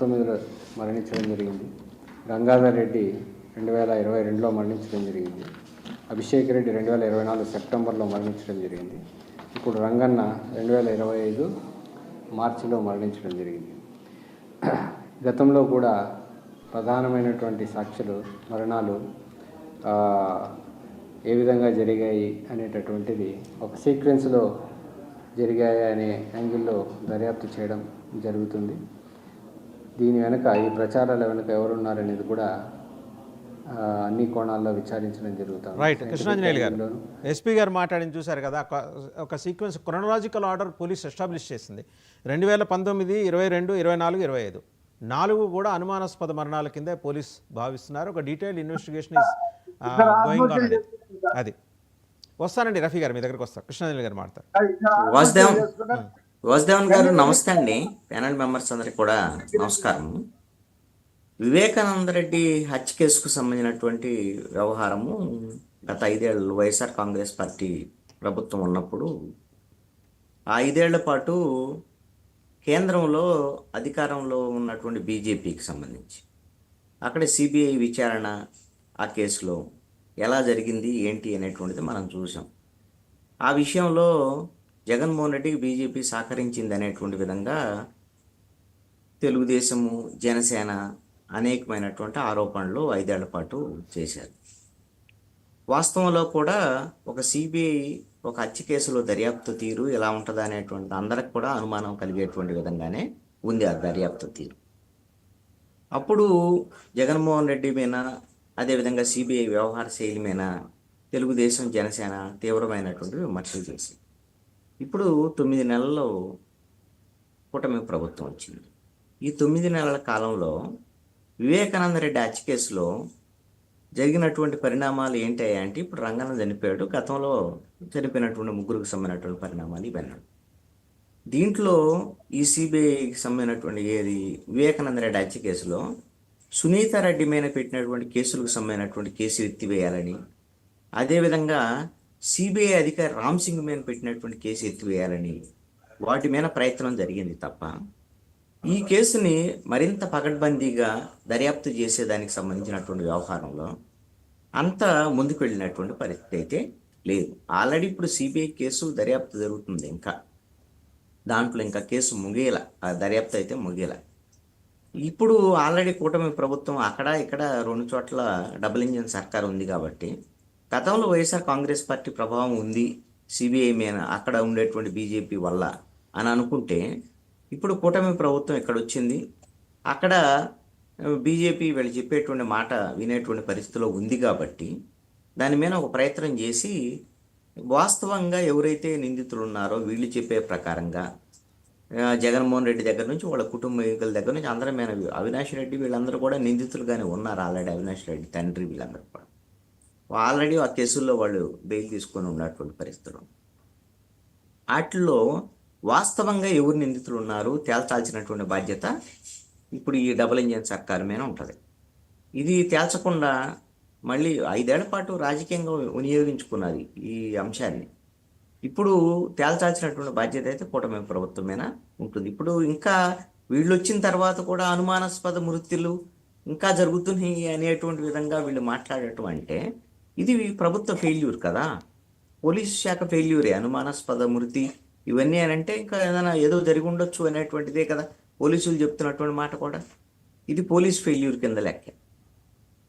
19లో మరణించడం జరిగింది. గంగాధర్ రెడ్డి 2022లో మరణించడం జరిగింది. అభిషేక్ రెడ్డి 2024 సెప్టెంబర్లో మరణించడం జరిగింది. ఇప్పుడు రంగన్న 2025 మార్చిలో మరణించడం జరిగింది. గతంలో కూడా ప్రధానమైనటువంటి సాక్షులు మరణాలు ఏ విధంగా జరిగాయి అనేటటువంటిది ఒక సీక్వెన్స్లో జరిగాయి అనే యాంగిల్లో దర్యాప్తు చేయడం జరుగుతుంది. దీని వెనుక ఈ ప్రచారాల వెనుక ఎవరున్నారనేది కూడా అన్ని కోణాల్లో విచారించడం జరుగుతుంది. రైట్. కృష్ణాంజనేయులు గారు, ఎస్పీ గారు మాట్లాడిన చూశారు కదా, ఒక sequence chronological order police establish చేసింది. 2019, 22, 24, 25 4 కూడా అనుమానాస్పద మరణాల కిందే పోలీస్ భావిస్తున్నారు. ఒక detail investigation is going on. అది వస్తానండి రఫీ గారు, మీ దగ్గరికి వస్తారు. కృష్ణాంజనేయులు గారు మాట్లాడతారు. వాసుదేవన్ గారు నమస్తే అండి. ప్యానల్ మెంబర్స్ అందరికి కూడా నమస్కారం. వివేకానంద రెడ్డి హత్య కేసుకు సంబంధించినటువంటి వ్యవహారము గత 5 ఏళ్ళు వైఎస్ఆర్ కాంగ్రెస్ పార్టీ ప్రభుత్వం ఉన్నప్పుడు ఆ 5 ఏళ్ల పాటు కేంద్రంలో అధికారంలో ఉన్నటువంటి బీజేపీకి సంబంధించి అక్కడ సిబిఐ విచారణ ఆ కేసులో ఎలా జరిగింది ఏంటి అనేటువంటిది మనం చూసాం. ఆ విషయంలో జగన్మోహన్ రెడ్డికి బీజేపీ సహకరించింది అనేటువంటి విధంగా తెలుగుదేశము, జనసేన అనేకమైనటువంటి ఆరోపణలు 5 ఏళ్ల పాటు చేశారు. వాస్తవంలో కూడా ఒక సిబిఐ ఒక హత్య కేసులో దర్యాప్తు తీరు ఎలా ఉంటుంది అనేటువంటి అందరికి కూడా అనుమానం కలిగేటువంటి విధంగానే ఉంది ఆ దర్యాప్తు తీరు. అప్పుడు జగన్మోహన్ రెడ్డి మీద, అదేవిధంగా సిబిఐ వ్యవహార శైలి మీద తెలుగుదేశం, జనసేన తీవ్రమైనటువంటి విమర్శలు చేసింది. ఇప్పుడు 9 నెలల్లో కూటమి ప్రభుత్వం వచ్చింది. ఈ 9 నెలల కాలంలో వివేకానంద రెడ్డి హత్య కేసులో జరిగినటువంటి పరిణామాలు ఏంటంటే, ఇప్పుడు రంగన్న చనిపోయాడు, గతంలో చనిపోయినటువంటి 3కు సంబంధించినటువంటి పరిణామాలు ఇవన్నీ. దీంట్లో ఈ సిబిఐకి సంబంధించినటువంటి వివేకానంద రెడ్డి హత్య కేసులో సునీతారెడ్డి మీద పెట్టినటువంటి కేసులకు సంబంధించినటువంటి కేసులు ఎత్తివేయాలని, అదేవిధంగా సిబిఐ అధికారి రామ్ సింగ్ మీద పెట్టినటువంటి కేసు ఎత్తివేయాలని వాటి మీద ప్రయత్నం జరిగింది తప్ప ఈ కేసుని మరింత పకడ్బందీగా దర్యాప్తు చేసేదానికి సంబంధించినటువంటి వ్యవహారంలో అంత ముందుకు వెళ్ళినటువంటి పరిస్థితి అయితే లేదు. ఆల్రెడీ ఇప్పుడు సిబిఐ కేసు దర్యాప్తు జరుగుతుంది, ఇంకా దాంట్లో ఇంకా కేసు ముగియల, ఆ దర్యాప్తు అయితే ముగియల. ఇప్పుడు ఆల్రెడీ కూటమి ప్రభుత్వం అక్కడ ఇక్కడ 2 చోట్ల డబుల్ ఇంజిన్ సర్కార్ ఉంది కాబట్టి గతంలో వైఎస్ఆర్ కాంగ్రెస్ పార్టీ ప్రభావం ఉంది సిబిఐ మీద అక్కడ ఉండేటువంటి బీజేపీ వల్ల అని అనుకుంటే, ఇప్పుడు కూటమి ప్రభుత్వం ఇక్కడ వచ్చింది, అక్కడ బీజేపీ వీళ్ళు చెప్పేటువంటి మాట వినేటువంటి పరిస్థితిలో ఉంది కాబట్టి దాని మీద ఒక ప్రయత్నం చేసి వాస్తవంగా ఎవరైతే నిందితులు ఉన్నారో వీళ్ళు చెప్పే ప్రకారంగా జగన్మోహన్ రెడ్డి దగ్గర నుంచి వాళ్ళ కుటుంబీకుల దగ్గర నుంచి అందరి మీద, అవినాష్ రెడ్డి వీళ్ళందరూ కూడా నిందితులుగానే ఉన్నారు ఆల్రెడీ. అవినాష్ రెడ్డి తండ్రి వీళ్ళందరూ కూడా ఆల్రెడీ ఆ కేసుల్లో వాళ్ళు బెయిల్ తీసుకొని ఉన్నటువంటి పరిస్థితులు. వాటిల్లో వాస్తవంగా ఎవరు నిందితులు ఉన్నారు తేల్చాల్సినటువంటి బాధ్యత ఇప్పుడు ఈ డబుల్ ఇంజిన్ సర్కారు మీద ఉంటుంది. ఇది తేల్చకుండా మళ్ళీ 5 ఏళ్ల పాటు రాజకీయంగా వినియోగించుకున్నది ఈ అంశాన్ని. ఇప్పుడు తేల్చాల్సినటువంటి బాధ్యత అయితే కూటమి ప్రభుత్వం మీద ఉంటుంది. ఇప్పుడు ఇంకా వీళ్ళు వచ్చిన తర్వాత కూడా అనుమానాస్పద మృత్యులు ఇంకా జరుగుతున్నాయి అనేటువంటి విధంగా వీళ్ళు మాట్లాడటం అంటే ఇది ప్రభుత్వ ఫెయిల్యూర్ కదా, పోలీసు శాఖ ఫెయిల్యూరే. అనుమానాస్పద మృతి ఇవన్నీ అని అంటే ఇంకా ఏదో జరిగి ఉండొచ్చు అనేటువంటిదే కదా పోలీసులు చెప్తున్నటువంటి మాట కూడా. ఇది పోలీస్ ఫెయిల్యూర్ కింద లెక్క.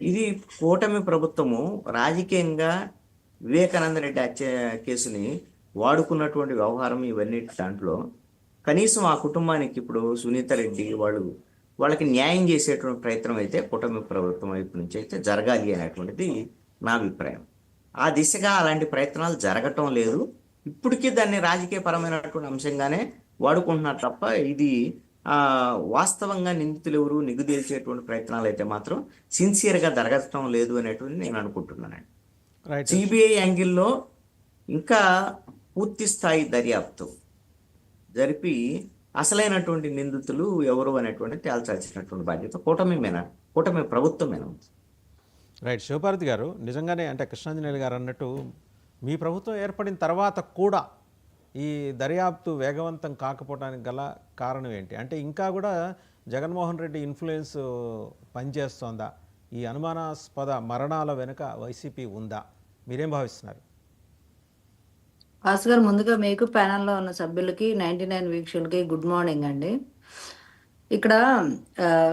ఇది కూటమి ప్రభుత్వము రాజకీయంగా వివేకానంద రెడ్డి హత్య కేసుని వాడుకున్నటువంటి వ్యవహారం ఇవన్నీ. దాంట్లో కనీసం ఆ కుటుంబానికి ఇప్పుడు సునీత రెడ్డి వాళ్ళకి న్యాయం చేసేటువంటి ప్రయత్నం అయితే కూటమి ప్రభుత్వం వైపు నుంచి అయితే జరగాలి అనేటువంటిది నా అభిప్రాయం. ఆ దిశగా అలాంటి ప్రయత్నాలు జరగటం లేదు. ఇప్పటికీ దాన్ని రాజకీయపరమైనటువంటి అంశంగానే వాడుకుంటున్నారు తప్ప ఇది వాస్తవంగా నిందితులు ఎవరు నిగుదేల్చేటువంటి ప్రయత్నాలు అయితే మాత్రం సిన్సియర్గా జరగటం లేదు అనేటువంటి నేను అనుకుంటున్నానండి. సిబిఐ యాంగిల్లో ఇంకా పూర్తి స్థాయి దర్యాప్తు జరిపి అసలైనటువంటి నిందితులు ఎవరు అనేటువంటి తేల్చాల్సినటువంటి బాధ్యత కూటమి ప్రభుత్వం మీద ఉంది. రైట్. శివపార్వతి గారు, నిజంగానే అంటే కృష్ణాంజనేయులు గారు అన్నట్టు మీ ప్రభుత్వం ఏర్పడిన తర్వాత కూడా ఈ దర్యాప్తు వేగవంతం కాకపోవడానికి గల కారణం ఏంటి? అంటే ఇంకా కూడా జగన్మోహన్ రెడ్డి ఇన్ఫ్లుయెన్స్ పనిచేస్తోందా? ఈ అనుమానాస్పద మరణాల వెనుక వైసీపీ ఉందా? మీరేం భావిస్తున్నారు? భాస్కర్, ముందుగా మీకు ప్యానెల్లో ఉన్న సభ్యులకి 99 వీక్షకులకి గుడ్ మార్నింగ్ అండి. ఇక్కడ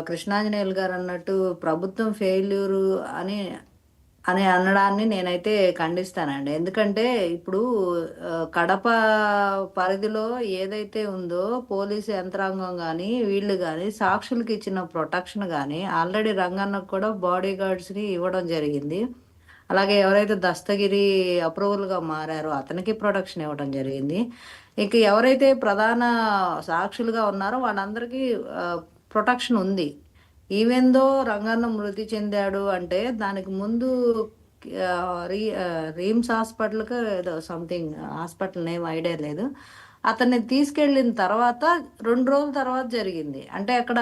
కృష్ణాంజనేయులు గారు అన్నట్టు ప్రభుత్వం ఫెయిల్యూరు అని అని అనడాన్ని నేనైతే ఖండిస్తానండి. ఎందుకంటే ఇప్పుడు కడప పరిధిలో ఏదైతే ఉందో పోలీసు యంత్రాంగం కానీ వీళ్ళు కానీ సాక్షులకి ఇచ్చిన ప్రొటెక్షన్ కానీ ఆల్రెడీ రంగన్నకు కూడా బాడీ గార్డ్స్ని ఇవ్వడం జరిగింది. అలాగే ఎవరైతే దస్తగిరి అప్రూవల్గా మారారో అతనికి ప్రొటెక్షన్ ఇవ్వడం జరిగింది. ఇక ఎవరైతే ప్రధాన సాక్షులుగా ఉన్నారో వాళ్ళందరికీ ప్రొటెక్షన్ ఉంది. ఈవెన్ దో రంగన్న మృతి చెందాడు అంటే దానికి ముందు రీమ్స్ హాస్పిటల్కి ఏదో సంథింగ్ హాస్పిటల్ నేమ్ ఐడియా లేదు, అతన్ని తీసుకెళ్ళిన తర్వాత 2 రోజుల తర్వాత జరిగింది. అంటే అక్కడ